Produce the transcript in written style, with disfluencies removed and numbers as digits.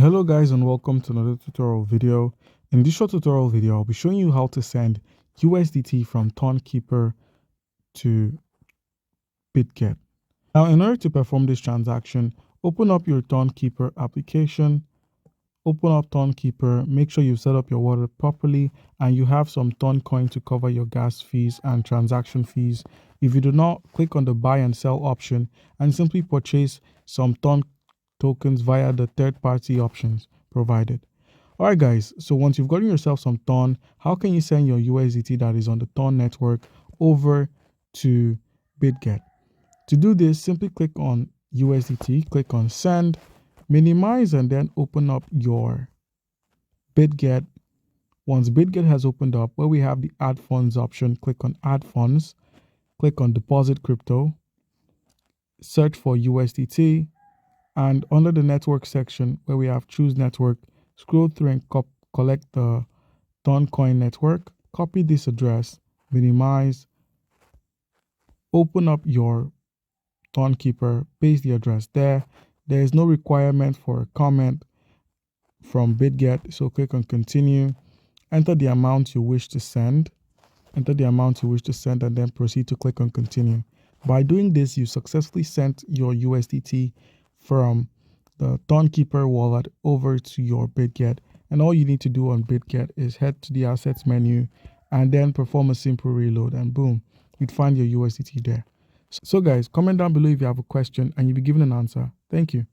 Hello guys and welcome to another tutorial video. In this short tutorial video, I'll be showing you how to send USDT from Tonkeeper to Bitget. Now, in order to perform this transaction, open up your Tonkeeper application, open up Tonkeeper, make sure you've set up your wallet properly and you have some Toncoin to cover your gas fees and transaction fees. If you do not, click on the buy and sell option and simply purchase some Ton tokens via the third-party options provided. All right, guys, so once you've gotten yourself some Ton, how can you send your USDT that is on the Ton network over to Bitget? To do this, simply click on USDT, click on send, minimize, and then open up your Bitget. Once Bitget has opened up, where we have the add funds option, click on add funds, click on deposit crypto, search for USDT, and under the network section where we have choose network, scroll through and collect the Toncoin network, copy this address, minimize, open up your Tonkeeper, paste the address there. There is no requirement for a comment from Bitget, so click on continue, enter the amount you wish to send, and then proceed to click on continue. By doing this, you successfully sent your USDT from the Tonkeeper wallet over to your Bitget. And all you need to do on Bitget is head to the assets menu and then perform a simple reload, and boom, you'd find your USDT there. So guys, comment down below if you have a question and you'll be given an answer. Thank you.